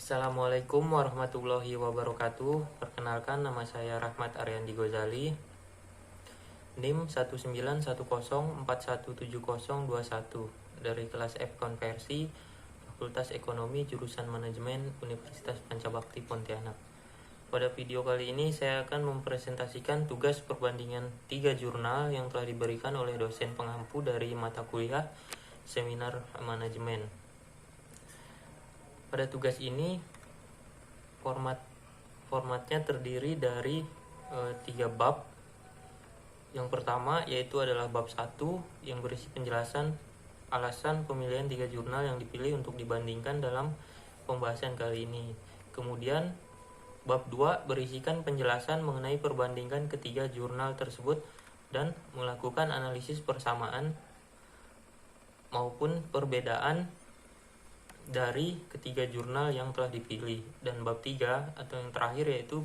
Assalamualaikum warahmatullahi wabarakatuh. Perkenalkan, nama saya Rahmat Ariandi Gozali, NIM 191041701 dari kelas F Konversi, Fakultas Ekonomi Jurusan Manajemen Universitas Pancabakti Pontianak. Pada video kali ini saya akan mempresentasikan tugas perbandingan 3 jurnal yang telah diberikan oleh dosen pengampu dari mata kuliah Seminar Manajemen. Pada tugas ini formatnya terdiri dari 3 bab. Yang pertama yaitu adalah bab 1 yang berisi penjelasan alasan pemilihan 3 jurnal yang dipilih untuk dibandingkan dalam pembahasan kali ini. Kemudian bab 2 berisikan penjelasan mengenai perbandingan ketiga jurnal tersebut dan melakukan analisis persamaan maupun perbedaan dari ketiga jurnal yang telah dipilih. Dan bab 3 atau yang terakhir yaitu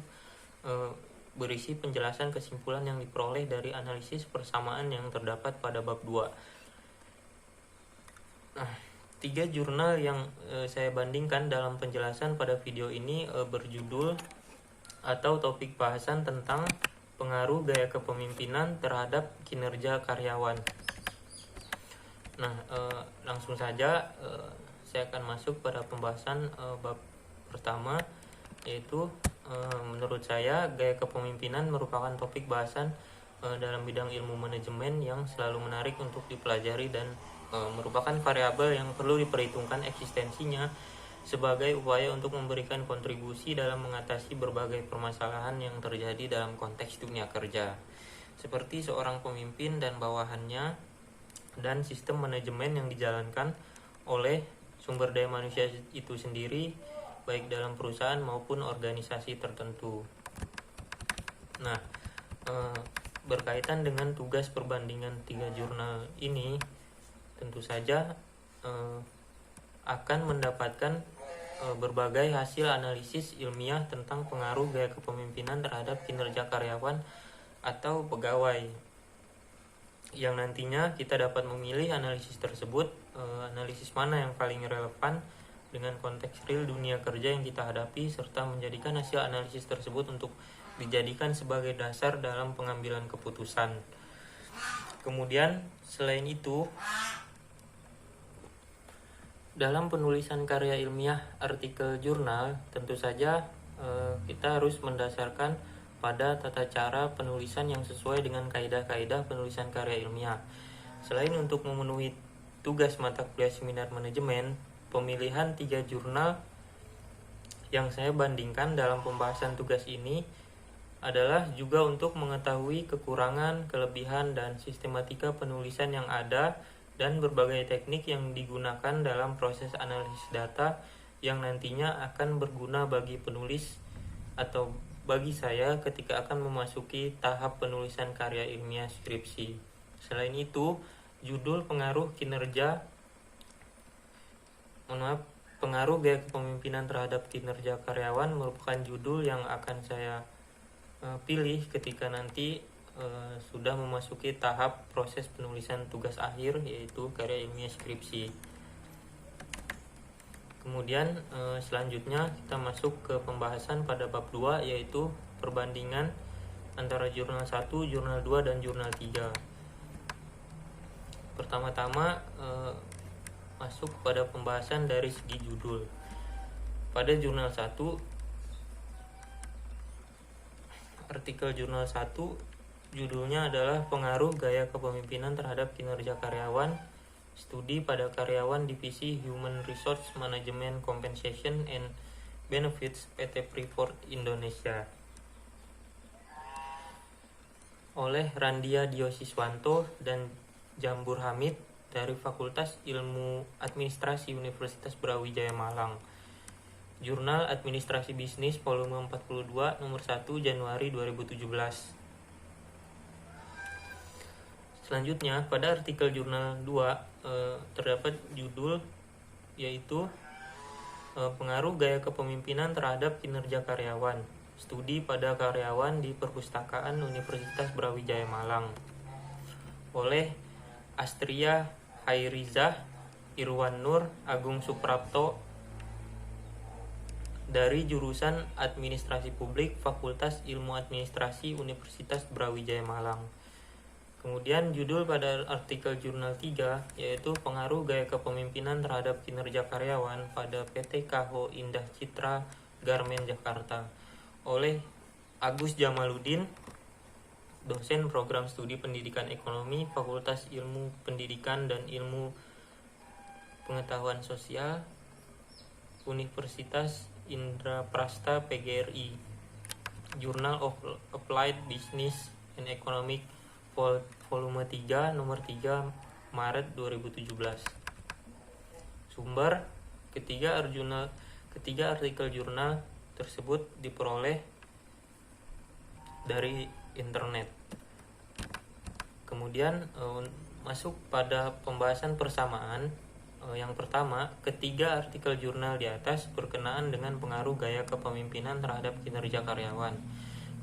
berisi penjelasan kesimpulan yang diperoleh dari analisis persamaan yang terdapat pada bab 2. Nah, 3 jurnal yang saya bandingkan dalam penjelasan pada video ini berjudul atau topik bahasan tentang pengaruh gaya kepemimpinan terhadap kinerja karyawan. Nah, langsung saja saya akan masuk pada pembahasan bab pertama, yaitu menurut saya gaya kepemimpinan merupakan topik bahasan dalam bidang ilmu manajemen yang selalu menarik untuk dipelajari dan merupakan variabel yang perlu diperhitungkan eksistensinya sebagai upaya untuk memberikan kontribusi dalam mengatasi berbagai permasalahan yang terjadi dalam konteks dunia kerja, seperti seorang pemimpin dan bawahannya dan sistem manajemen yang dijalankan oleh sumber daya manusia itu sendiri, baik dalam perusahaan maupun organisasi tertentu. Nah, berkaitan dengan tugas perbandingan 3 jurnal ini, tentu saja akan mendapatkan berbagai hasil analisis ilmiah tentang pengaruh gaya kepemimpinan terhadap kinerja karyawan atau pegawai, yang nantinya kita dapat memilih analisis tersebut, analisis mana yang paling relevan dengan konteks real dunia kerja yang kita hadapi, serta menjadikan hasil analisis tersebut untuk dijadikan sebagai dasar dalam pengambilan keputusan. Kemudian selain itu, dalam penulisan karya ilmiah artikel jurnal, tentu saja kita harus mendasarkan pada tata cara penulisan yang sesuai dengan kaidah-kaidah penulisan karya ilmiah. Selain untuk memenuhi tugas mata kuliah seminar manajemen, pemilihan 3 jurnal yang saya bandingkan dalam pembahasan tugas ini adalah juga untuk mengetahui kekurangan, kelebihan, dan sistematika penulisan yang ada dan berbagai teknik yang digunakan dalam proses analisis data yang nantinya akan berguna bagi penulis atau bagi saya ketika akan memasuki tahap penulisan karya ilmiah skripsi. Selain itu, judul pengaruh gaya kepemimpinan terhadap kinerja karyawan merupakan judul yang akan saya pilih ketika nanti sudah memasuki tahap proses penulisan tugas akhir, yaitu karya ilmiah skripsi. Kemudian selanjutnya kita masuk ke pembahasan pada bab 2, yaitu perbandingan antara jurnal 1, jurnal 2, dan jurnal 3. Pertama-tama masuk pada pembahasan dari segi judul. Pada jurnal 1, artikel jurnal 1 judulnya adalah pengaruh gaya kepemimpinan terhadap kinerja karyawan, studi pada karyawan divisi Human Resource Management Compensation and Benefits PT Freeport Indonesia, oleh Randia Diosiswanto dan Jambur Hamid dari Fakultas Ilmu Administrasi Universitas Brawijaya Malang. Jurnal Administrasi Bisnis volume 42 nomor 1 Januari 2017. Selanjutnya, pada artikel jurnal 2 terdapat judul yaitu pengaruh gaya kepemimpinan terhadap kinerja karyawan, studi pada karyawan di Perpustakaan Universitas Brawijaya Malang, oleh Astria Hairizah, Irwan Nur, Agung Suprapto, dari jurusan Administrasi Publik Fakultas Ilmu Administrasi Universitas Brawijaya Malang. Kemudian judul pada artikel jurnal 3 yaitu pengaruh gaya kepemimpinan terhadap kinerja karyawan pada PT KHO Indah Citra Garmen Jakarta oleh Agus Jamaludin, dosen program studi pendidikan ekonomi Fakultas Ilmu Pendidikan dan Ilmu Pengetahuan Sosial Universitas Indraprasta PGRI, Journal of Applied Business and Economic volume 3 nomor 3 Maret 2017. Sumber ketiga artikel jurnal tersebut diperoleh dari internet. Kemudian masuk pada pembahasan persamaan. Yang pertama, ketiga artikel jurnal di atas berkenaan dengan pengaruh gaya kepemimpinan terhadap kinerja karyawan.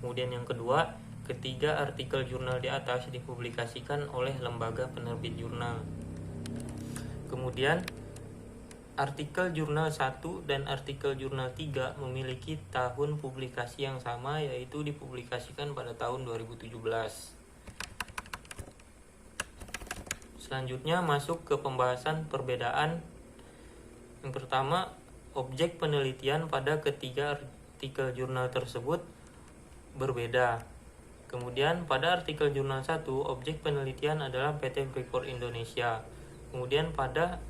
Kemudian yang kedua, ketiga artikel jurnal di atas dipublikasikan oleh lembaga penerbit jurnal. Kemudian artikel jurnal 1 dan artikel jurnal 3 memiliki tahun publikasi yang sama, yaitu dipublikasikan pada tahun 2017. Selanjutnya masuk ke pembahasan perbedaan. Yang pertama, objek penelitian pada ketiga artikel jurnal tersebut berbeda. Kemudian pada artikel jurnal 1, objek penelitian adalah PT Freeport Indonesia. Kemudian pada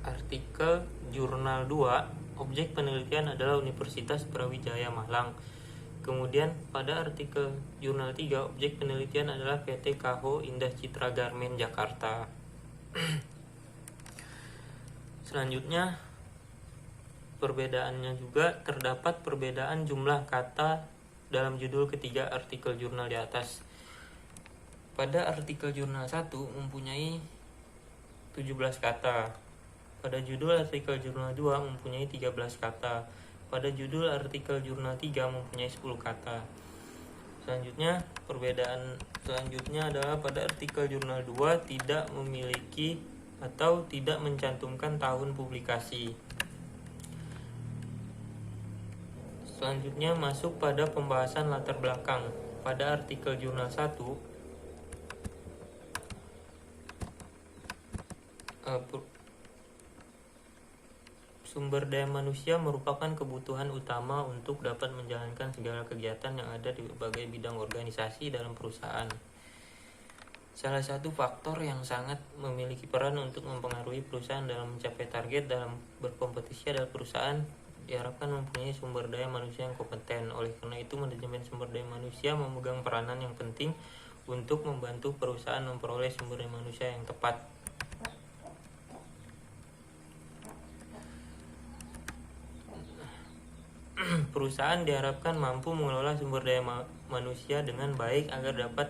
artikel jurnal 2, objek penelitian adalah Universitas Brawijaya Malang. Kemudian pada artikel jurnal 3, objek penelitian adalah PT KHO Indah Citra Garmen Jakarta. Selanjutnya, perbedaannya juga terdapat perbedaan jumlah kata dalam judul ketiga artikel jurnal di atas. Pada artikel jurnal 1 mempunyai 17 kata. Pada judul artikel jurnal 2 mempunyai 13 kata. Pada judul artikel jurnal 3 mempunyai 10 kata. Selanjutnya, perbedaan selanjutnya adalah pada artikel jurnal 2 tidak memiliki atau tidak mencantumkan tahun publikasi. Selanjutnya masuk pada pembahasan latar belakang. Pada artikel jurnal 1, sumber daya manusia merupakan kebutuhan utama untuk dapat menjalankan segala kegiatan yang ada di berbagai bidang organisasi dalam perusahaan. Salah satu faktor yang sangat memiliki peran untuk mempengaruhi perusahaan dalam mencapai target dalam berkompetisi adalah perusahaan diharapkan mempunyai sumber daya manusia yang kompeten. Oleh karena itu, manajemen sumber daya manusia memegang peranan yang penting untuk membantu perusahaan memperoleh sumber daya manusia yang tepat. Perusahaan diharapkan mampu mengelola sumber daya manusia dengan baik agar dapat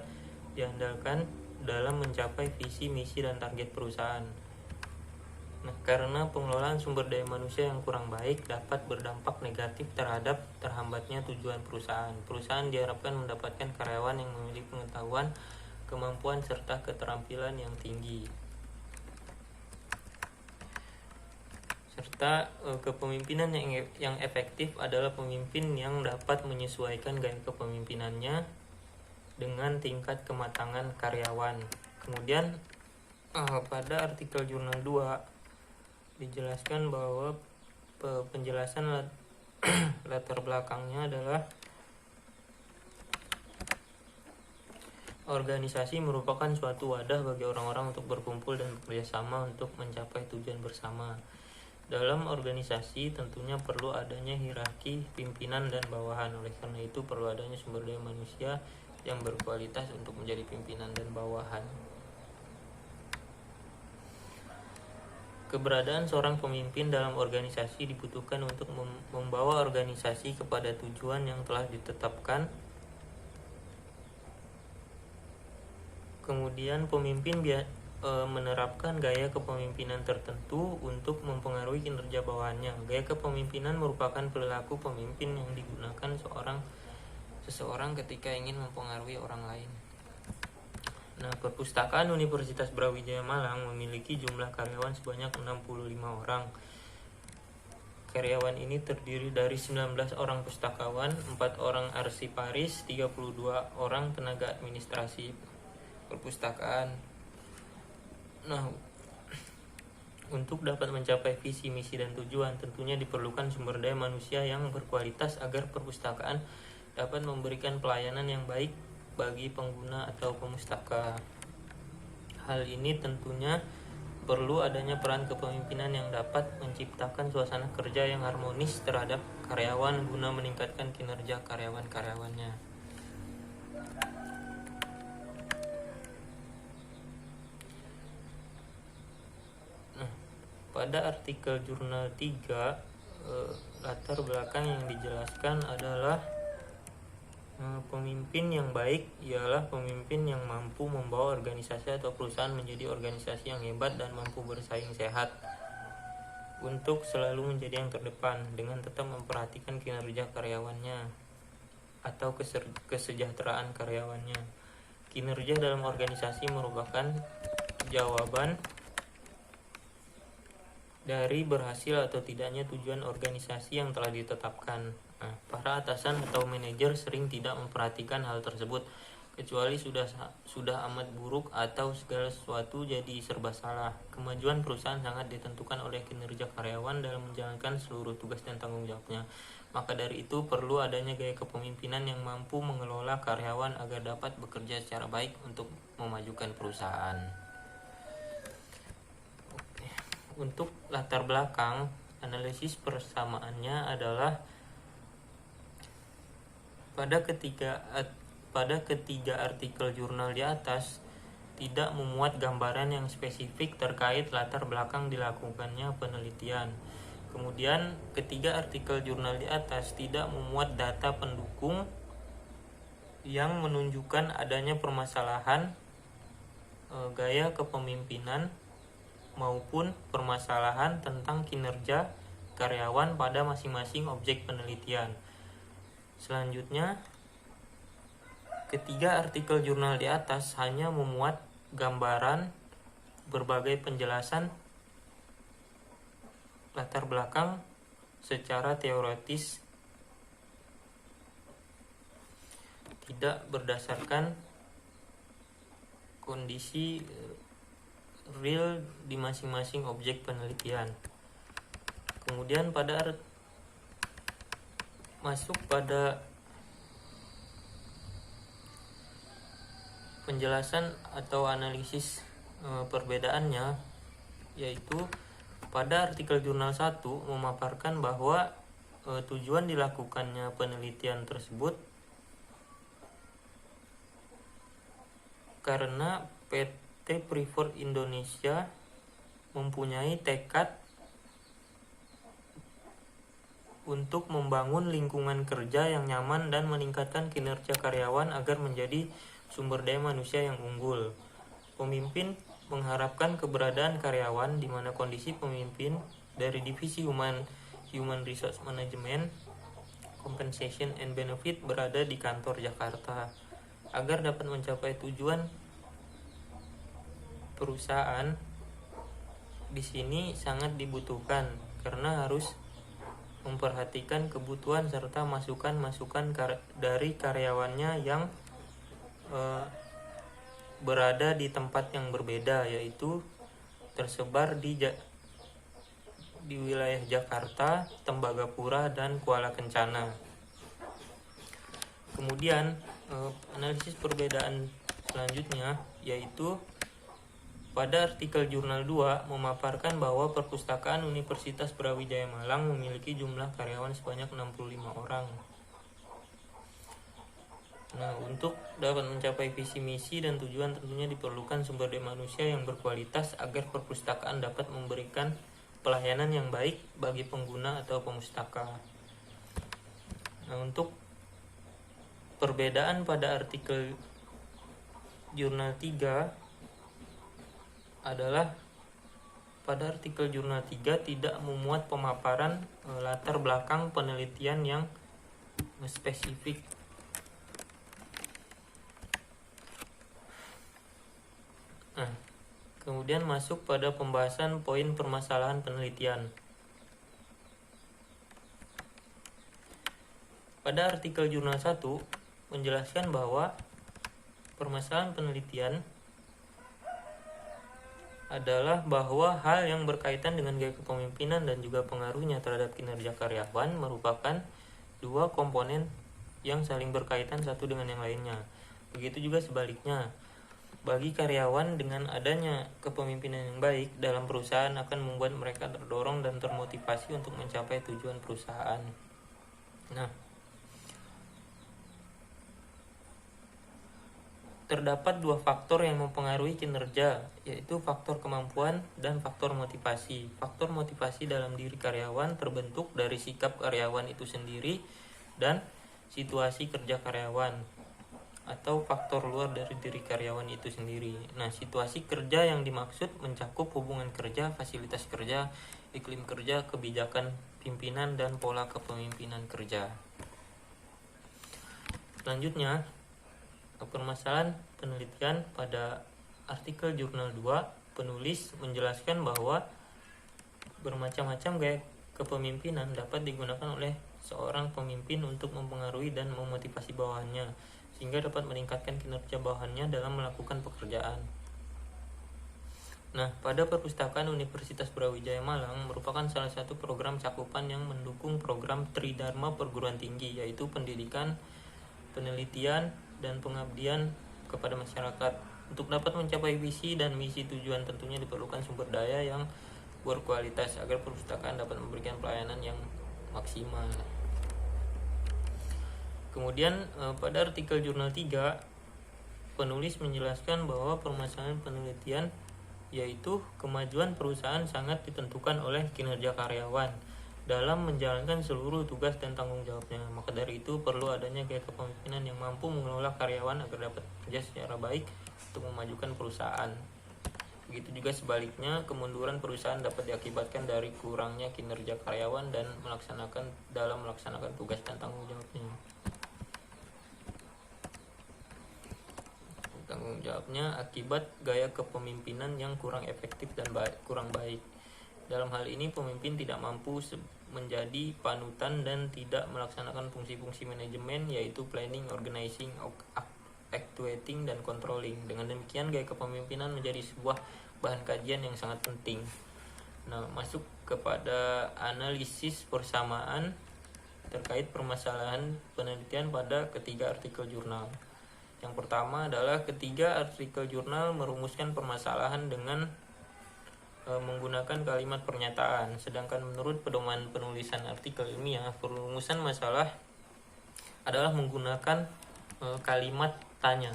diandalkan dalam mencapai visi, misi, dan target perusahaan. Nah, karena pengelolaan sumber daya manusia yang kurang baik dapat berdampak negatif terhadap terhambatnya tujuan perusahaan. Perusahaan diharapkan mendapatkan karyawan yang memiliki pengetahuan, kemampuan, serta keterampilan yang tinggi. Serta kepemimpinan yang efektif adalah pemimpin yang dapat menyesuaikan gaya kepemimpinannya dengan tingkat kematangan karyawan. Kemudian pada artikel jurnal 2 dijelaskan bahwa penjelasan latar belakangnya adalah organisasi merupakan suatu wadah bagi orang-orang untuk berkumpul dan bekerja sama untuk mencapai tujuan bersama. Dalam organisasi tentunya perlu adanya hierarki pimpinan dan bawahan. Oleh karena itu perlu adanya sumber daya manusia yang berkualitas untuk menjadi pimpinan dan bawahan. Keberadaan seorang pemimpin dalam organisasi dibutuhkan untuk membawa organisasi kepada tujuan yang telah ditetapkan. Kemudian pemimpin menerapkan gaya kepemimpinan tertentu untuk mempengaruhi kinerja bawahannya. Gaya kepemimpinan merupakan perilaku pemimpin yang digunakan seseorang ketika ingin mempengaruhi orang lain. Nah, Perpustakaan Universitas Brawijaya Malang memiliki jumlah karyawan sebanyak 65 orang. Karyawan ini terdiri dari 19 orang pustakawan, 4 orang arsiparis, 32 orang tenaga administrasi perpustakaan. Nah, untuk dapat mencapai visi, misi, dan tujuan, tentunya diperlukan sumber daya manusia yang berkualitas agar perpustakaan dapat memberikan pelayanan yang baik bagi pengguna atau pemustaka. Hal ini tentunya perlu adanya peran kepemimpinan yang dapat menciptakan suasana kerja yang harmonis terhadap karyawan guna meningkatkan kinerja karyawan-karyawannya. Pada artikel jurnal 3, latar belakang yang dijelaskan adalah pemimpin yang baik ialah pemimpin yang mampu membawa organisasi atau perusahaan menjadi organisasi yang hebat dan mampu bersaing sehat untuk selalu menjadi yang terdepan dengan tetap memperhatikan kinerja karyawannya atau kesejahteraan karyawannya. Kinerja dalam organisasi merupakan jawaban dari berhasil atau tidaknya tujuan organisasi yang telah ditetapkan. Nah, para atasan atau manajer sering tidak memperhatikan hal tersebut, kecuali sudah amat buruk atau segala sesuatu jadi serba salah. Kemajuan perusahaan sangat ditentukan oleh kinerja karyawan dalam menjalankan seluruh tugas dan tanggung jawabnya. Maka dari itu perlu adanya gaya kepemimpinan yang mampu mengelola karyawan agar dapat bekerja secara baik untuk memajukan perusahaan. Untuk latar belakang, analisis persamaannya adalah pada ketiga artikel jurnal di atas tidak memuat gambaran yang spesifik terkait latar belakang dilakukannya penelitian. Kemudian ketiga artikel jurnal di atas tidak memuat data pendukung yang menunjukkan adanya permasalahan gaya kepemimpinan maupun permasalahan tentang kinerja karyawan pada masing-masing objek penelitian. Selanjutnya, ketiga artikel jurnal di atas hanya memuat gambaran berbagai penjelasan latar belakang secara teoretis, tidak berdasarkan kondisi real di masing-masing objek penelitian. Kemudian masuk pada penjelasan atau analisis perbedaannya, yaitu pada artikel jurnal 1 memaparkan bahwa tujuan dilakukannya penelitian tersebut karena PT Freeport Indonesia mempunyai tekad untuk membangun lingkungan kerja yang nyaman dan meningkatkan kinerja karyawan agar menjadi sumber daya manusia yang unggul. Pemimpin mengharapkan keberadaan karyawan di mana kondisi pemimpin dari divisi Human Resource Management, Compensation and Benefit berada di kantor Jakarta agar dapat mencapai tujuan perusahaan. Di sini sangat dibutuhkan karena harus memperhatikan kebutuhan serta masukan-masukan dari karyawannya yang berada di tempat yang berbeda, yaitu tersebar di wilayah Jakarta, Tembagapura, dan Kuala Kencana. Kemudian analisis perbedaan selanjutnya yaitu pada artikel jurnal 2 memaparkan bahwa perpustakaan Universitas Brawijaya Malang memiliki jumlah karyawan sebanyak 65 orang. Nah, untuk dapat mencapai visi misi dan tujuan tentunya diperlukan sumber daya manusia yang berkualitas agar perpustakaan dapat memberikan pelayanan yang baik bagi pengguna atau pemustaka. Nah, untuk perbedaan pada artikel jurnal 3 adalah pada artikel jurnal 3 tidak memuat pemaparan latar belakang penelitian yang spesifik. Nah, kemudian masuk pada pembahasan poin permasalahan penelitian. pada artikel jurnal 1 menjelaskan bahwa permasalahan penelitian adalah bahwa hal yang berkaitan dengan gaya kepemimpinan dan juga pengaruhnya terhadap kinerja karyawan merupakan dua komponen yang saling berkaitan satu dengan yang lainnya. Begitu juga sebaliknya. Bagi karyawan, dengan adanya kepemimpinan yang baik dalam perusahaan akan membuat mereka terdorong dan termotivasi untuk mencapai tujuan perusahaan. Nah, terdapat dua faktor yang mempengaruhi kinerja, yaitu faktor kemampuan dan faktor motivasi. Faktor motivasi dalam diri karyawan terbentuk dari sikap karyawan itu sendiri dan situasi kerja karyawan, atau faktor luar dari diri karyawan itu sendiri. Nah, situasi kerja yang dimaksud mencakup hubungan kerja, fasilitas kerja, iklim kerja, kebijakan pimpinan, dan pola kepemimpinan kerja. Selanjutnya, permasalahan penelitian. Pada artikel jurnal 2, penulis menjelaskan bahwa bermacam-macam gaya kepemimpinan dapat digunakan oleh seorang pemimpin untuk mempengaruhi dan memotivasi bawahannya, sehingga dapat meningkatkan kinerja bawahannya dalam melakukan pekerjaan. Nah, pada Perpustakaan Universitas Brawijaya Malang merupakan salah satu program cakupan yang mendukung program Tridharma perguruan tinggi, yaitu pendidikan, penelitian, dan pengabdian kepada masyarakat. Untuk dapat mencapai visi dan misi tujuan tentunya diperlukan sumber daya yang berkualitas agar perpustakaan dapat memberikan pelayanan yang maksimal. Kemudian pada artikel jurnal 3, penulis menjelaskan bahwa permasalahan penelitian yaitu kemajuan perusahaan sangat ditentukan oleh kinerja karyawan dalam menjalankan seluruh tugas dan tanggung jawabnya. Maka dari itu perlu adanya gaya kepemimpinan yang mampu mengelola karyawan agar dapat bekerja secara baik untuk memajukan perusahaan. Begitu juga sebaliknya, kemunduran perusahaan dapat diakibatkan dari kurangnya kinerja karyawan dan melaksanakan tugas dan tanggung jawabnya. Tanggung jawabnya akibat gaya kepemimpinan yang kurang efektif dan kurang baik. Dalam hal ini, pemimpin tidak mampu menjadi panutan dan tidak melaksanakan fungsi-fungsi manajemen, yaitu planning, organizing, actuating, dan controlling. Dengan demikian, gaya kepemimpinan menjadi sebuah bahan kajian yang sangat penting. Nah, masuk kepada analisis persamaan terkait permasalahan penelitian pada ketiga artikel jurnal. Yang pertama adalah ketiga artikel jurnal merumuskan permasalahan dengan menggunakan kalimat pernyataan, sedangkan menurut pedoman penulisan artikel ilmiah, perumusan masalah adalah menggunakan kalimat tanya.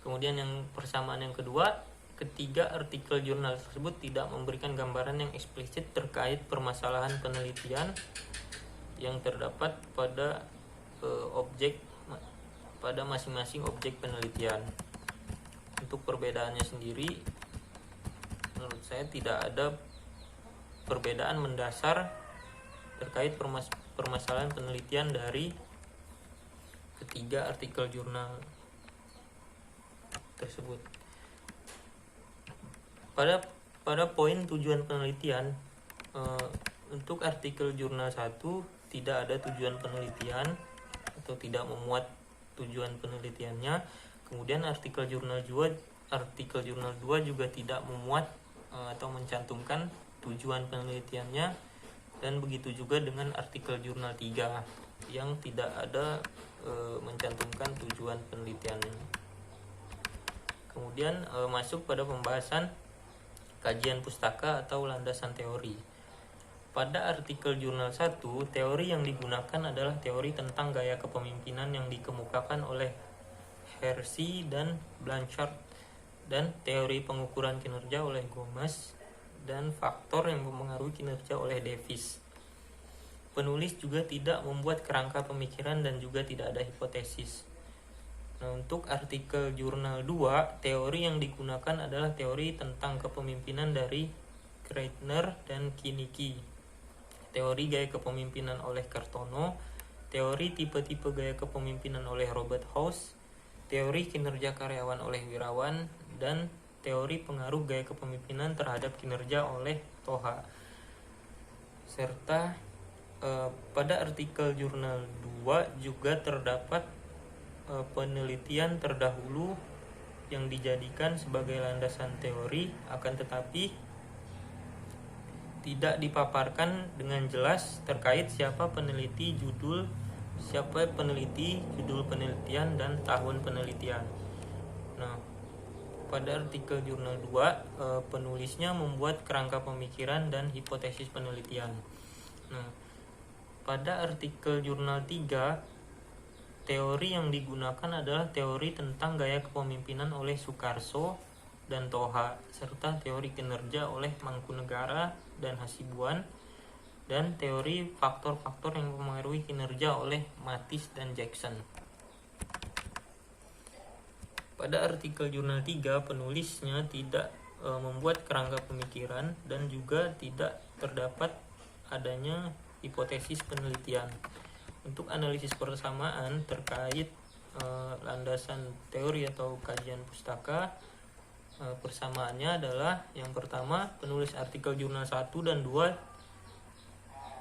Kemudian yang persamaan yang kedua, ketiga artikel jurnal tersebut tidak memberikan gambaran yang eksplisit terkait permasalahan penelitian yang terdapat pada pada masing-masing objek penelitian. Untuk perbedaannya sendiri, menurut saya tidak ada perbedaan mendasar terkait permasalahan penelitian dari ketiga artikel jurnal tersebut. Pada poin tujuan penelitian, untuk artikel jurnal 1 tidak ada tujuan penelitian atau tidak memuat tujuan penelitiannya. Kemudian artikel jurnal 2 juga tidak memuat atau mencantumkan tujuan penelitiannya, dan begitu juga dengan artikel jurnal 3 yang tidak ada mencantumkan tujuan penelitiannya. Kemudian masuk pada pembahasan kajian pustaka atau landasan teori. Pada artikel jurnal 1, teori yang digunakan adalah teori tentang gaya kepemimpinan yang dikemukakan oleh Hersey dan Blanchard, dan teori pengukuran kinerja oleh Gomez, dan faktor yang mempengaruhi kinerja oleh Davis. Penulis juga tidak membuat kerangka pemikiran dan juga tidak ada hipotesis. Nah, untuk artikel jurnal 2, teori yang digunakan adalah teori tentang kepemimpinan dari Kreitner dan Kinnicky, teori gaya kepemimpinan oleh Kartono, teori tipe-tipe gaya kepemimpinan oleh Robert House, teori kinerja karyawan oleh Wirawan, dan teori pengaruh gaya kepemimpinan terhadap kinerja oleh Toha, serta pada artikel jurnal 2 juga terdapat penelitian terdahulu yang dijadikan sebagai landasan teori, akan tetapi tidak dipaparkan dengan jelas terkait siapa peneliti, judul penelitian, dan tahun penelitian. Nah, pada artikel jurnal 2, penulisnya membuat kerangka pemikiran dan hipotesis penelitian. Nah, pada artikel jurnal 3, teori yang digunakan adalah teori tentang gaya kepemimpinan oleh Sukarso dan Toha, serta teori kinerja oleh Mangkunegara dan Hasibuan, dan teori faktor-faktor yang mempengaruhi kinerja oleh Mathis dan Jackson. Pada artikel jurnal 3, penulisnya tidak membuat kerangka pemikiran dan juga tidak terdapat adanya hipotesis penelitian. Untuk analisis persamaan terkait landasan teori atau kajian pustaka, persamaannya adalah yang pertama, penulis artikel jurnal 1 dan 2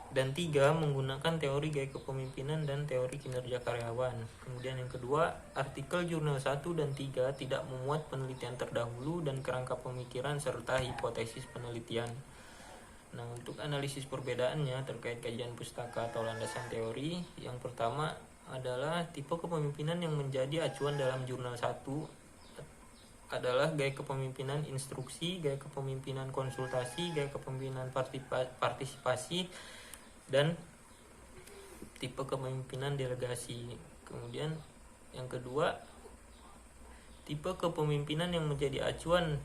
dan 3 menggunakan teori gaya kepemimpinan dan teori kinerja karyawan. Kemudian yang kedua, artikel jurnal 1 dan 3 tidak memuat penelitian terdahulu dan kerangka pemikiran serta hipotesis penelitian. Nah, untuk analisis perbedaannya terkait kajian pustaka atau landasan teori, yang pertama adalah tipe kepemimpinan yang menjadi acuan dalam jurnal 1 adalah gaya kepemimpinan instruksi, gaya kepemimpinan konsultasi, gaya kepemimpinan partisipasi, dan tipe kepemimpinan delegasi. Kemudian yang kedua, tipe kepemimpinan yang menjadi acuan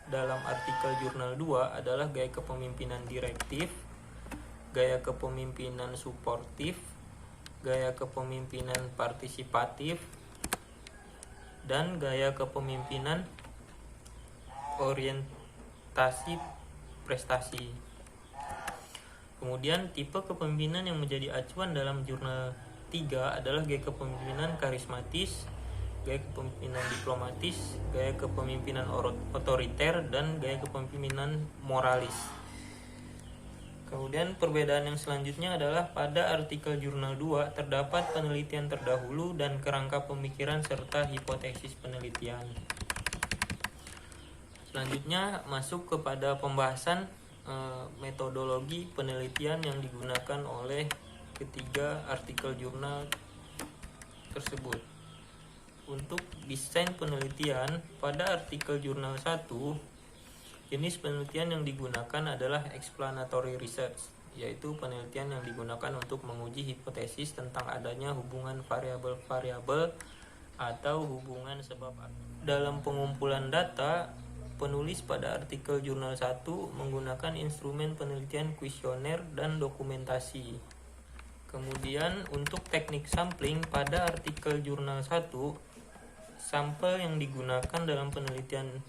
dalam artikel jurnal 2 adalah gaya kepemimpinan direktif, gaya kepemimpinan suportif, gaya kepemimpinan partisipatif, dan gaya kepemimpinan orientasi prestasi. Kemudian tipe kepemimpinan yang menjadi acuan dalam jurnal 3 adalah gaya kepemimpinan karismatis, gaya kepemimpinan diplomatis, gaya kepemimpinan otoriter, dan gaya kepemimpinan moralis. Kemudian perbedaan yang selanjutnya adalah pada artikel jurnal 2 terdapat penelitian terdahulu dan kerangka pemikiran serta hipotesis penelitian. Selanjutnya masuk kepada pembahasan metodologi penelitian yang digunakan oleh ketiga artikel jurnal tersebut. Untuk desain penelitian, pada artikel jurnal 1, jenis penelitian yang digunakan adalah explanatory research, yaitu penelitian yang digunakan untuk menguji hipotesis tentang adanya hubungan variabel-variabel atau hubungan sebab. Dalam pengumpulan data, penulis pada artikel jurnal 1 menggunakan instrumen penelitian kuesioner dan dokumentasi. Kemudian untuk teknik sampling, pada artikel jurnal 1, sampel yang digunakan dalam penelitiannya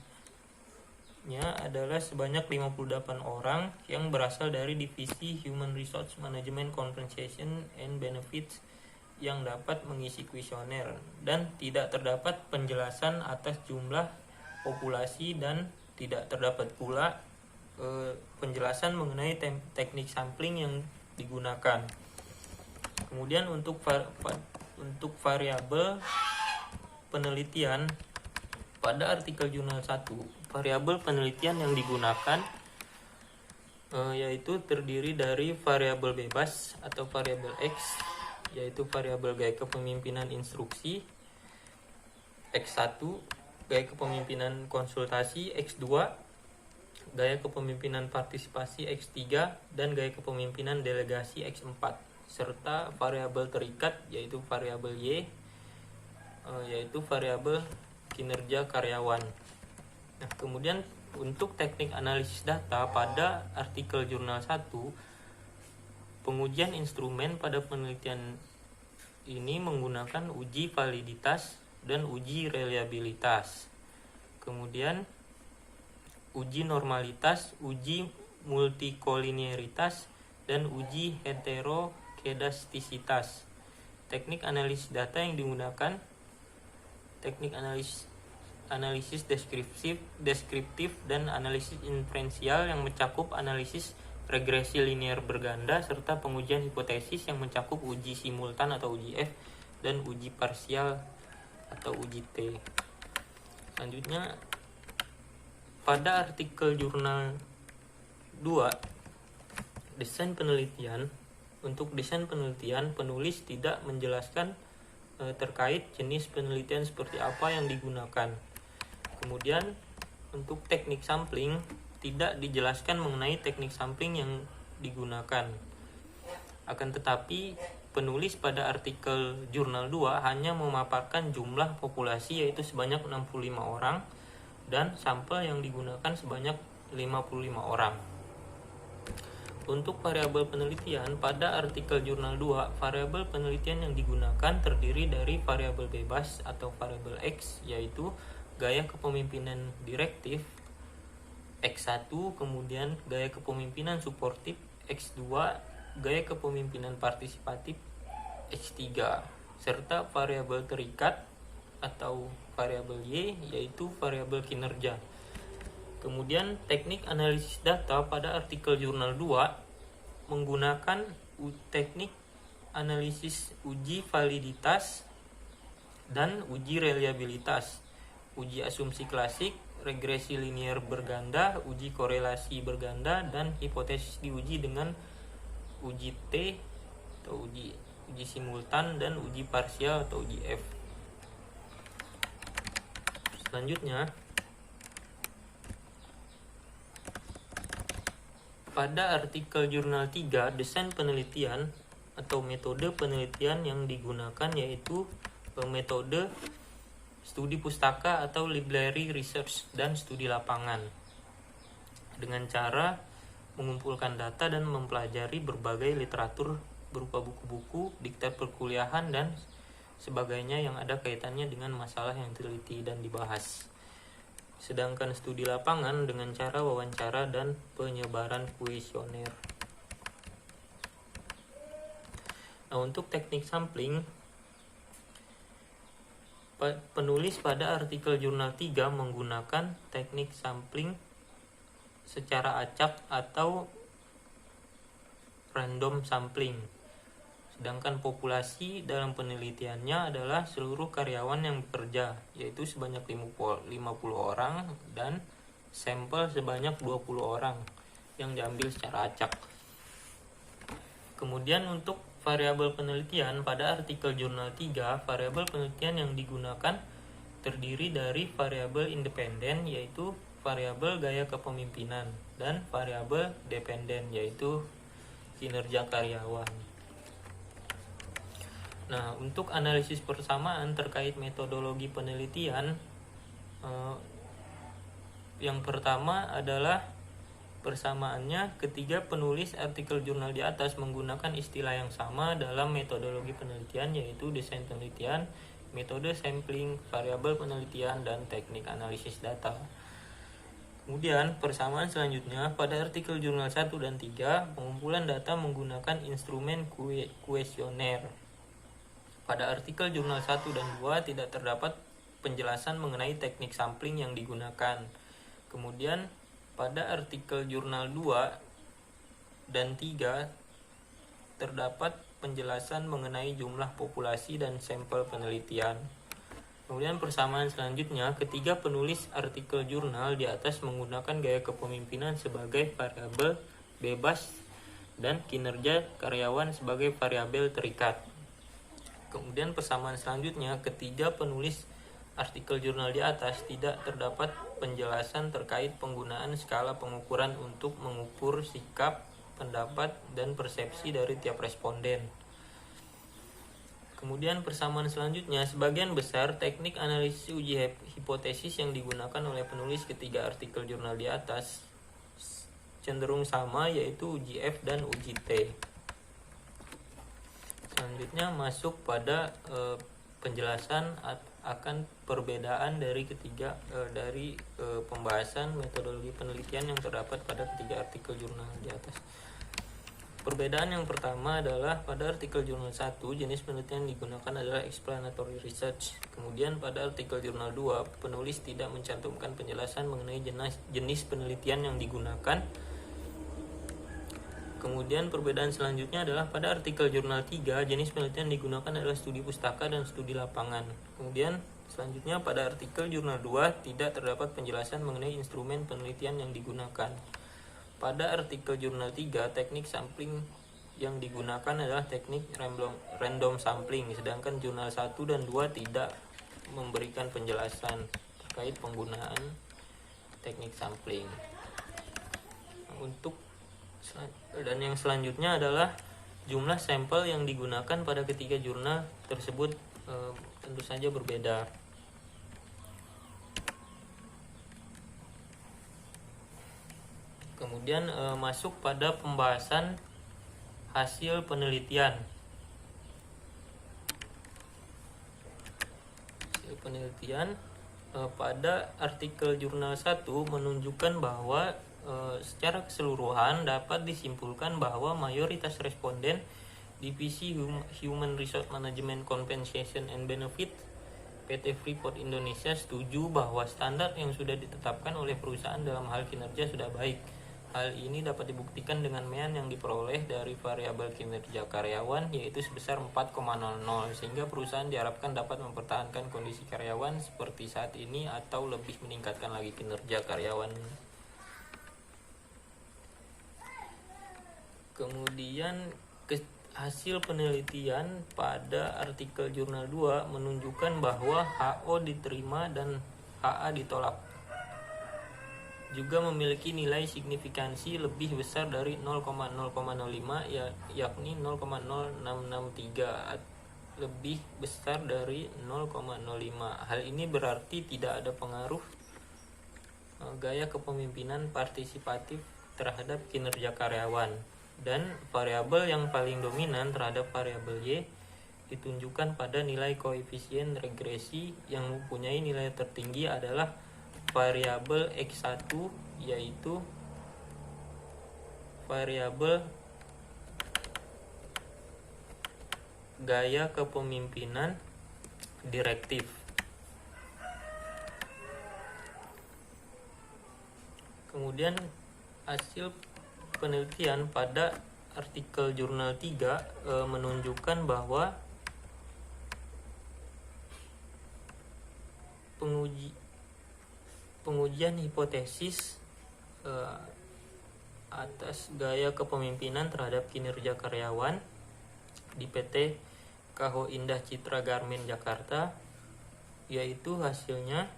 adalah sebanyak 58 orang yang berasal dari divisi Human Resource Management Compensation and Benefits yang dapat mengisi kuesioner, dan tidak terdapat penjelasan atas jumlah populasi dan tidak terdapat pula penjelasan mengenai teknik sampling yang digunakan. Kemudian untuk variabel penelitian, pada artikel jurnal 1, variabel penelitian yang digunakan yaitu terdiri dari variabel bebas atau variabel X, yaitu variabel gaya kepemimpinan instruksi X1, gaya kepemimpinan konsultasi X2, gaya kepemimpinan partisipasi X3, dan gaya kepemimpinan delegasi X4, serta variabel terikat yaitu variabel Y, yaitu variabel kinerja karyawan. Nah, kemudian untuk teknik analisis data, pada artikel jurnal 1, pengujian instrumen pada penelitian ini menggunakan uji validitas dan uji reliabilitas. Kemudian uji normalitas, uji multikolinearitas, dan uji heterokedastisitas. Teknik analisis data yang digunakan teknik analisis deskriptif dan analisis inferensial yang mencakup analisis regresi linear berganda, serta pengujian hipotesis yang mencakup uji simultan atau uji F dan uji parsial atau uji T. Selanjutnya, pada artikel jurnal 2, desain penelitian. Untuk desain penelitian, penulis tidak menjelaskan terkait jenis penelitian seperti apa yang digunakan. Kemudian, untuk teknik sampling, tidak dijelaskan mengenai teknik sampling yang digunakan. Akan tetapi, penulis pada artikel jurnal 2 hanya memaparkan jumlah populasi, yaitu sebanyak 65 orang, dan sampel yang digunakan sebanyak 55 orang. Untuk variabel penelitian, pada artikel jurnal 2, variabel penelitian yang digunakan terdiri dari variabel bebas atau variabel X, yaitu gaya kepemimpinan direktif X1, kemudian gaya kepemimpinan suportif X2, gaya kepemimpinan partisipatif X3, serta variabel terikat atau variabel Y, yaitu variabel kinerja. Kemudian teknik analisis data pada artikel jurnal 2 menggunakan teknik analisis uji validitas dan uji reliabilitas, uji asumsi klasik, regresi linear berganda, uji korelasi berganda, dan hipotesis diuji dengan uji T atau uji simultan dan uji parsial atau uji F. Selanjutnya, pada artikel jurnal 3, desain penelitian atau metode penelitian yang digunakan yaitu metode studi pustaka atau library research dan studi lapangan, dengan cara mengumpulkan data dan mempelajari berbagai literatur berupa buku-buku, diktat perkuliahan, dan sebagainya yang ada kaitannya dengan masalah yang diteliti dan dibahas. Sedangkan studi lapangan dengan cara wawancara dan penyebaran kuesioner. Nah, untuk teknik sampling, penulis pada artikel jurnal 3 menggunakan teknik sampling secara acak atau random sampling. Sedangkan populasi dalam penelitiannya adalah seluruh karyawan yang bekerja, yaitu sebanyak 50 orang, dan sampel sebanyak 20 orang yang diambil secara acak. Kemudian untuk variabel penelitian, pada artikel jurnal 3, variabel penelitian yang digunakan terdiri dari variabel independen, yaitu variabel gaya kepemimpinan, dan variabel dependen, yaitu kinerja karyawan. Nah, untuk analisis persamaan terkait metodologi penelitian, yang pertama adalah persamaannya ketiga penulis artikel jurnal di atas menggunakan istilah yang sama dalam metodologi penelitian, yaitu desain penelitian, metode sampling, variabel penelitian, dan teknik analisis data. Kemudian persamaan selanjutnya pada artikel jurnal 1 dan 3, pengumpulan data menggunakan instrumen kuesioner. Pada artikel jurnal 1 dan 2 tidak terdapat penjelasan mengenai teknik sampling yang digunakan. Kemudian pada artikel jurnal 2 dan 3 terdapat penjelasan mengenai jumlah populasi dan sampel penelitian. Kemudian persamaan selanjutnya, ketiga penulis artikel jurnal di atas menggunakan gaya kepemimpinan sebagai variabel bebas dan kinerja karyawan sebagai variabel terikat. Kemudian persamaan selanjutnya, ketiga penulis artikel jurnal di atas tidak terdapat penjelasan terkait penggunaan skala pengukuran untuk mengukur sikap, pendapat, dan persepsi dari tiap responden. Kemudian persamaan selanjutnya, sebagian besar teknik analisis uji hipotesis yang digunakan oleh penulis ketiga artikel jurnal di atas cenderung sama, yaitu uji F dan uji T. Selanjutnya masuk pada penjelasan akan perbedaan dari pembahasan metodologi penelitian yang terdapat pada ketiga artikel jurnal di atas. Perbedaan yang pertama adalah pada artikel jurnal 1, jenis penelitian yang digunakan adalah explanatory research. Kemudian pada artikel jurnal 2, penulis tidak mencantumkan penjelasan mengenai jenis penelitian yang digunakan. Kemudian perbedaan selanjutnya adalah pada artikel jurnal 3, jenis penelitian digunakan adalah studi pustaka dan studi lapangan. Kemudian selanjutnya pada artikel jurnal 2 tidak terdapat penjelasan mengenai instrumen penelitian yang digunakan. Pada artikel jurnal 3, teknik sampling yang digunakan adalah teknik random sampling, sedangkan jurnal 1 dan 2 tidak memberikan penjelasan terkait penggunaan teknik sampling. Dan yang selanjutnya adalah jumlah sampel yang digunakan pada ketiga jurnal tersebut tentu saja berbeda. Kemudian masuk pada pembahasan hasil penelitian. Pada artikel jurnal 1 menunjukkan bahwa secara keseluruhan dapat disimpulkan bahwa mayoritas responden Divisi Human Resource Management Compensation and Benefit PT Freeport Indonesia setuju bahwa standar yang sudah ditetapkan oleh perusahaan dalam hal kinerja sudah baik. Hal ini dapat dibuktikan dengan mean yang diperoleh dari variabel kinerja karyawan yaitu sebesar 4,00, sehingga perusahaan diharapkan dapat mempertahankan kondisi karyawan seperti saat ini atau lebih meningkatkan lagi kinerja karyawan. Kemudian hasil penelitian pada artikel jurnal 2 menunjukkan bahwa HO diterima dan HA ditolak. Juga memiliki nilai signifikansi lebih besar dari 0,005 yakni 0,0663, lebih besar dari 0,05. Hal ini berarti tidak ada pengaruh gaya kepemimpinan partisipatif terhadap kinerja karyawan. Dan variabel yang paling dominan terhadap variabel Y ditunjukkan pada nilai koefisien regresi yang mempunyai nilai tertinggi adalah variabel X1, yaitu variabel gaya kepemimpinan direktif. Kemudian hasil penelitian pada artikel jurnal 3 menunjukkan bahwa pengujian hipotesis atas gaya kepemimpinan terhadap kinerja karyawan di PT Kaho Indah Citra Garmen Jakarta, yaitu hasilnya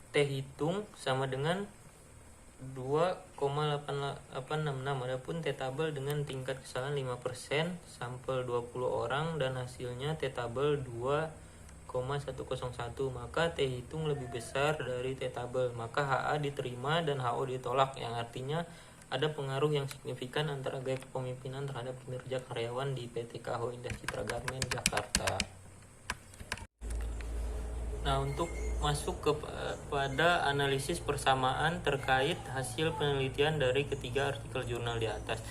T hitung sama dengan 2,8866. Adapun T tabel dengan tingkat kesalahan 5%, sampel 20 orang dan hasilnya T tabel 2,101, maka T hitung lebih besar dari T tabel, maka HA diterima dan HO ditolak, yang artinya ada pengaruh yang signifikan antara gaya kepemimpinan terhadap kinerja karyawan di PT Kaho Indah Citra Garmen Jakarta. Nah, untuk masuk kepada analisis persamaan terkait hasil penelitian dari ketiga artikel jurnal di atas.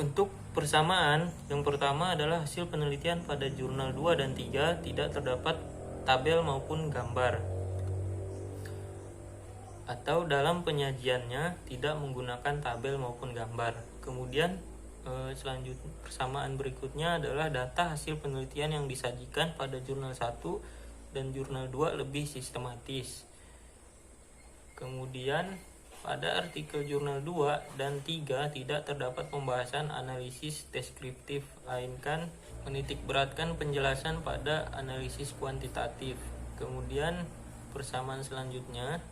Untuk persamaan, yang pertama adalah hasil penelitian pada jurnal 2 dan 3 tidak terdapat tabel maupun gambar, atau dalam penyajiannya tidak menggunakan tabel maupun gambar. Kemudian selanjutnya persamaan berikutnya adalah data hasil penelitian yang disajikan pada jurnal 1 dan jurnal 2 lebih sistematis. Kemudian pada artikel jurnal 2 dan 3 tidak terdapat pembahasan analisis deskriptif, melainkan menitikberatkan penjelasan pada analisis kuantitatif. Kemudian persamaan selanjutnya,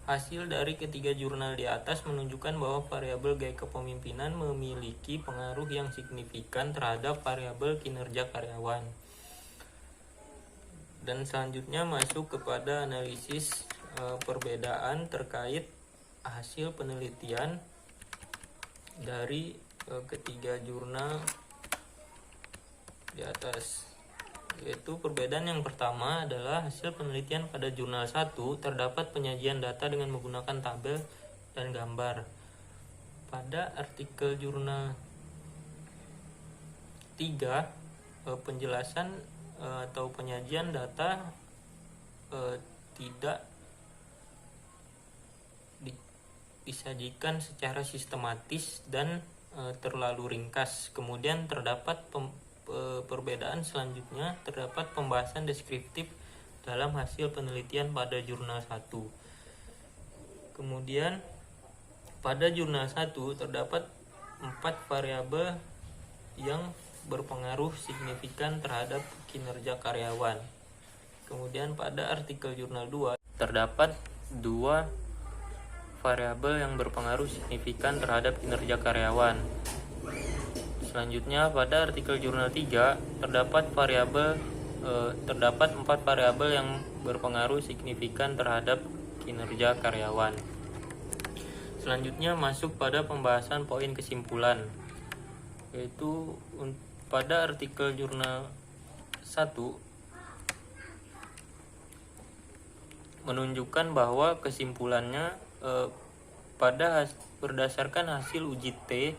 hasil dari ketiga jurnal di atas menunjukkan bahwa variabel gaya kepemimpinan memiliki pengaruh yang signifikan terhadap variabel kinerja karyawan. Dan selanjutnya masuk kepada analisis perbedaan terkait hasil penelitian dari ketiga jurnal di atas, yaitu perbedaan yang pertama adalah hasil penelitian pada jurnal 1 terdapat penyajian data dengan menggunakan tabel dan gambar. Pada artikel jurnal 3 penjelasan atau penyajian data tidak disajikan secara sistematis dan terlalu ringkas. Kemudian terdapat perbedaan selanjutnya, terdapat pembahasan deskriptif dalam hasil penelitian pada jurnal 1. Kemudian pada jurnal 1 terdapat 4 variabel yang berpengaruh signifikan terhadap kinerja karyawan. Kemudian pada artikel jurnal 2 terdapat 2 variabel yang berpengaruh signifikan terhadap kinerja karyawan. Selanjutnya pada artikel jurnal 3 terdapat 4 variabel yang berpengaruh signifikan terhadap kinerja karyawan. Selanjutnya masuk pada pembahasan poin kesimpulan, yaitu pada artikel jurnal 1 menunjukkan bahwa kesimpulannya berdasarkan hasil uji T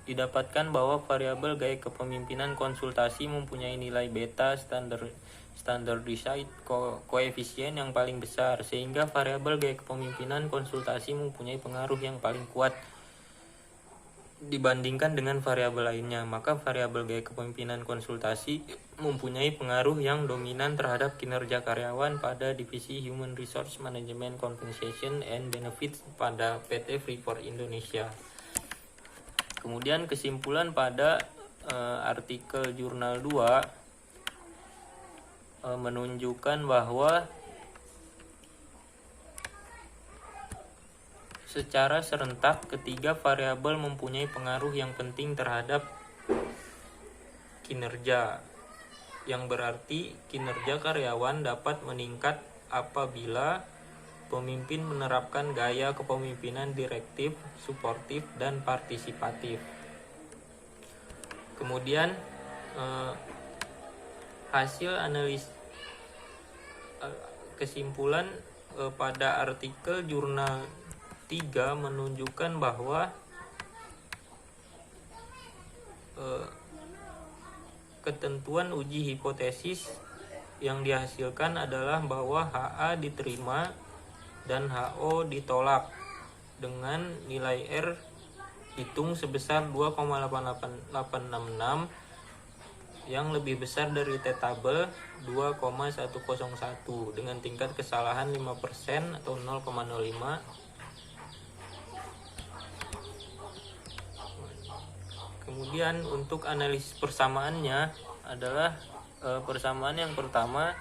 didapatkan bahwa variabel gaya kepemimpinan konsultasi mempunyai nilai beta standardized koefisien yang paling besar, sehingga variabel gaya kepemimpinan konsultasi mempunyai pengaruh yang paling kuat dibandingkan dengan variabel lainnya. Maka variabel gaya kepemimpinan konsultasi mempunyai pengaruh yang dominan terhadap kinerja karyawan pada divisi Human Resource Management Compensation and Benefits pada PT Freeport Indonesia. Kemudian kesimpulan pada artikel jurnal 2 menunjukkan bahwa secara serentak ketiga variabel mempunyai pengaruh yang penting terhadap kinerja, yang berarti kinerja karyawan dapat meningkat apabila pemimpin menerapkan gaya kepemimpinan direktif, suportif, dan partisipatif. Kemudian hasil analis kesimpulan pada artikel jurnal 3 menunjukkan bahwa ketentuan uji hipotesis yang dihasilkan adalah bahwa HA diterima dan HO ditolak dengan nilai R hitung sebesar 2,8866 yang lebih besar dari T-tabel 2,101 dengan tingkat kesalahan 5% atau 0,05. Kemudian untuk analisis persamaannya adalah persamaan yang pertama,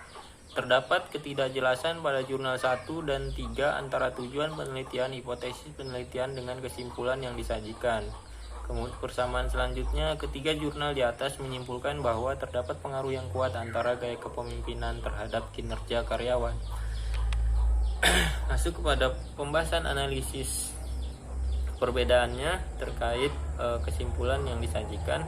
terdapat ketidakjelasan pada jurnal 1 dan 3 antara tujuan penelitian, hipotesis penelitian dengan kesimpulan yang disajikan. Kemudian persamaan selanjutnya, ketiga jurnal di atas menyimpulkan bahwa terdapat pengaruh yang kuat antara gaya kepemimpinan terhadap kinerja karyawan. Masuk kepada pembahasan analisis perbedaannya terkait kesimpulan yang disajikan,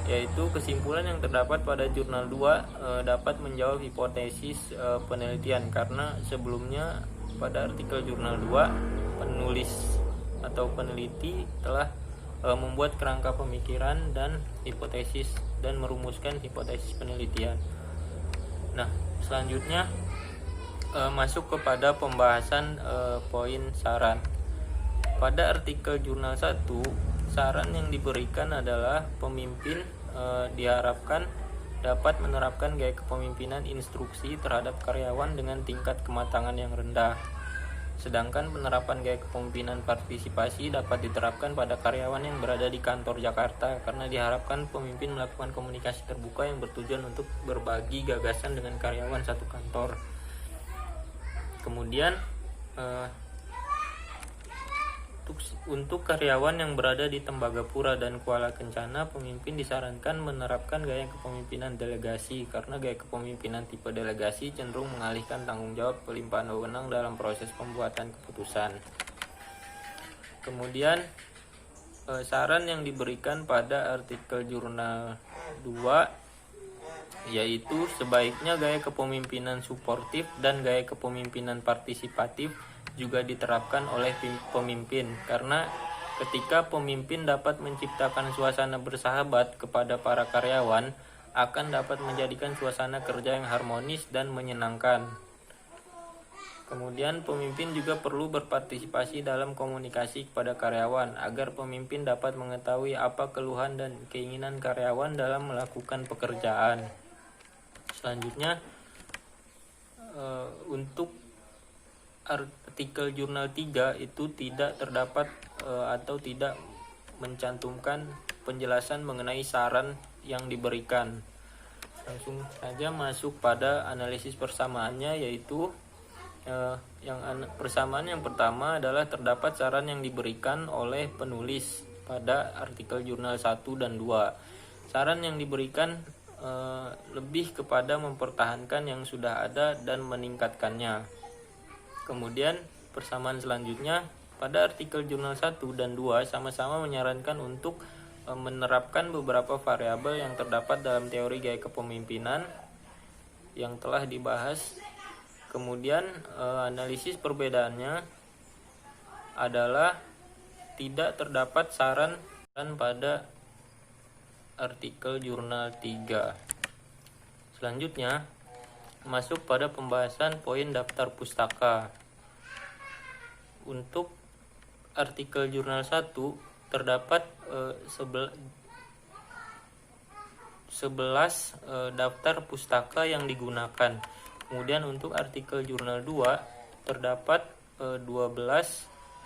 yaitu kesimpulan yang terdapat pada jurnal 2 dapat menjawab hipotesis penelitian, karena sebelumnya pada artikel jurnal 2 penulis atau peneliti telah membuat kerangka pemikiran dan hipotesis dan merumuskan hipotesis penelitian. Nah, selanjutnya masuk kepada pembahasan poin saran. Pada artikel jurnal 1, saran yang diberikan adalah pemimpin diharapkan dapat menerapkan gaya kepemimpinan instruksi terhadap karyawan dengan tingkat kematangan yang rendah. Sedangkan penerapan gaya kepemimpinan partisipasi dapat diterapkan pada karyawan yang berada di kantor Jakarta, karena diharapkan pemimpin melakukan komunikasi terbuka yang bertujuan untuk berbagi gagasan dengan karyawan satu kantor. Kemudian untuk karyawan yang berada di Tembagapura dan Kuala Kencana, pemimpin disarankan menerapkan gaya kepemimpinan delegasi, karena gaya kepemimpinan tipe delegasi cenderung mengalihkan tanggung jawab pelimpahan wewenang dalam proses pembuatan keputusan. Kemudian saran yang diberikan pada artikel jurnal 2 yaitu sebaiknya gaya kepemimpinan suportif dan gaya kepemimpinan partisipatif juga diterapkan oleh pemimpin, karena ketika pemimpin dapat menciptakan suasana bersahabat kepada para karyawan, akan dapat menjadikan suasana kerja yang harmonis dan menyenangkan. Kemudian pemimpin juga perlu berpartisipasi dalam komunikasi kepada karyawan agar pemimpin dapat mengetahui apa keluhan dan keinginan karyawan dalam melakukan pekerjaan. Selanjutnya untuk artikel jurnal 3 itu tidak terdapat atau tidak mencantumkan penjelasan mengenai saran yang diberikan. Langsung saja masuk pada analisis persamaannya, yaitu persamaan yang pertama adalah terdapat saran yang diberikan oleh penulis pada artikel jurnal 1 dan 2. Saran yang diberikan lebih kepada mempertahankan yang sudah ada dan meningkatkannya. Kemudian persamaan selanjutnya pada artikel jurnal 1 dan 2 sama-sama menyarankan untuk menerapkan beberapa variabel yang terdapat dalam teori gaya kepemimpinan yang telah dibahas. Kemudian analisis perbedaannya adalah tidak terdapat saran pada artikel jurnal 3. Selanjutnya masuk pada pembahasan poin daftar pustaka. Untuk artikel jurnal 1 terdapat 11 daftar pustaka yang digunakan. Kemudian untuk artikel jurnal 2 terdapat 12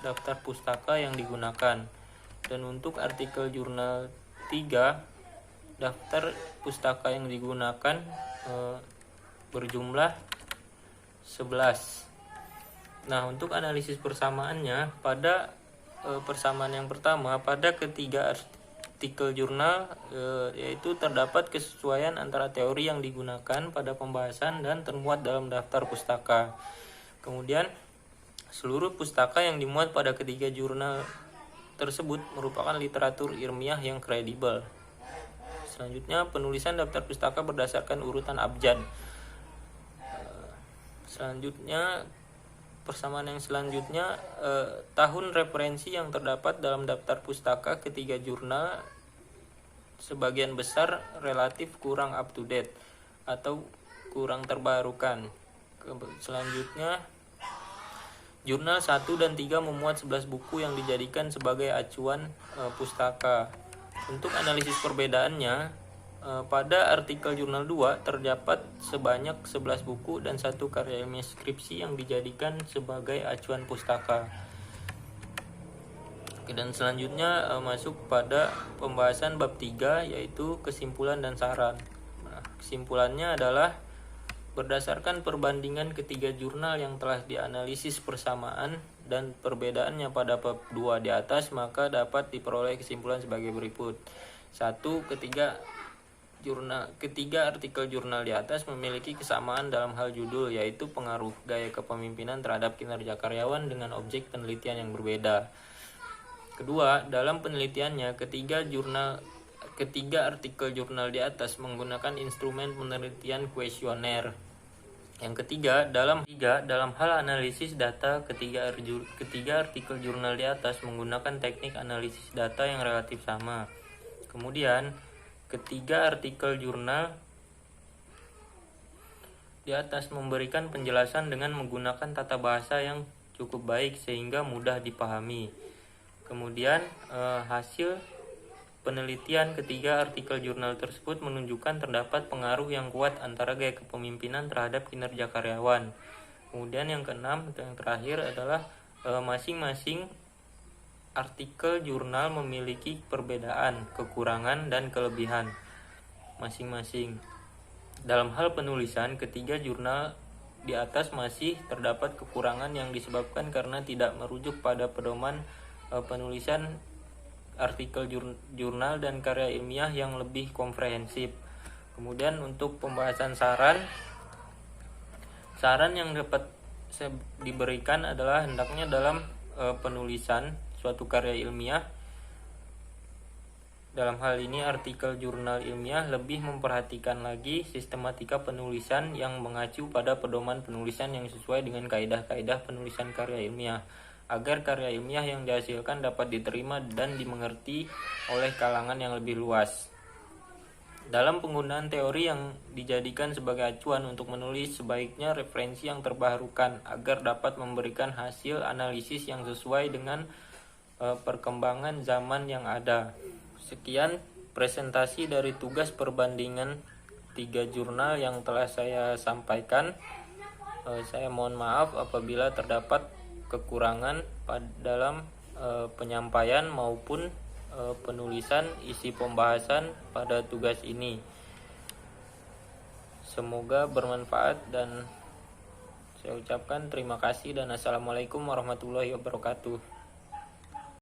daftar pustaka yang digunakan. Dan untuk artikel jurnal 3 daftar pustaka yang digunakan berjumlah 11. Nah, untuk analisis persamaannya pada persamaan yang pertama pada ketiga artikel jurnal yaitu terdapat kesesuaian antara teori yang digunakan pada pembahasan dan termuat dalam daftar pustaka. Kemudian seluruh pustaka yang dimuat pada ketiga jurnal tersebut merupakan literatur ilmiah yang kredibel. Selanjutnya penulisan daftar pustaka berdasarkan urutan abjad. Selanjutnya persamaan yang selanjutnya tahun referensi yang terdapat dalam daftar pustaka ketiga jurnal sebagian besar relatif kurang up to date atau kurang terbarukan. Selanjutnya jurnal 1 dan 3 memuat 11 buku yang dijadikan sebagai acuan pustaka. Untuk analisis perbedaannya pada artikel jurnal 2 terdapat sebanyak 11 buku dan 1 karya ilmiah skripsi yang dijadikan sebagai acuan pustaka. Dan selanjutnya masuk pada pembahasan bab 3 yaitu kesimpulan dan saran. Nah, kesimpulannya adalah berdasarkan perbandingan ketiga jurnal yang telah dianalisis persamaan dan perbedaannya pada bab 2 di atas, maka dapat diperoleh kesimpulan sebagai berikut. 1. Ketiga artikel jurnal di atas memiliki kesamaan dalam hal judul, yaitu pengaruh gaya kepemimpinan terhadap kinerja karyawan dengan objek penelitian yang berbeda. Kedua, dalam penelitiannya ketiga artikel jurnal di atas menggunakan instrumen penelitian kuesioner. Yang ketiga, dalam hal analisis data, ketiga artikel jurnal di atas menggunakan teknik analisis data yang relatif sama. Kemudian, ketiga artikel jurnal di atas memberikan penjelasan dengan menggunakan tata bahasa yang cukup baik sehingga mudah dipahami. Kemudian hasil penelitian ketiga artikel jurnal tersebut menunjukkan terdapat pengaruh yang kuat antara gaya kepemimpinan terhadap kinerja karyawan. Kemudian yang keenam atau yang terakhir adalah masing-masing artikel jurnal memiliki perbedaan, kekurangan, dan kelebihan masing-masing. Dalam hal penulisan, ketiga jurnal di atas masih terdapat kekurangan yang disebabkan karena tidak merujuk pada pedoman penulisan artikel jurnal dan karya ilmiah yang lebih komprehensif. Kemudian untuk pembahasan saran yang dapat diberikan adalah hendaknya dalam penulisan suatu karya ilmiah, dalam hal ini artikel jurnal ilmiah, lebih memperhatikan lagi sistematika penulisan yang mengacu pada pedoman penulisan yang sesuai dengan kaidah-kaidah penulisan karya ilmiah, agar karya ilmiah yang dihasilkan dapat diterima dan dimengerti oleh kalangan yang lebih luas. Dalam penggunaan teori yang dijadikan sebagai acuan untuk menulis, sebaiknya referensi yang terbarukan agar dapat memberikan hasil analisis yang sesuai dengan perkembangan zaman yang ada. Sekian presentasi dari tugas perbandingan 3 jurnal yang telah saya sampaikan. Saya mohon maaf apabila terdapat kekurangan dalam penyampaian maupun penulisan isi pembahasan pada tugas ini. Semoga bermanfaat dan saya ucapkan terima kasih dan assalamualaikum warahmatullahi wabarakatuh.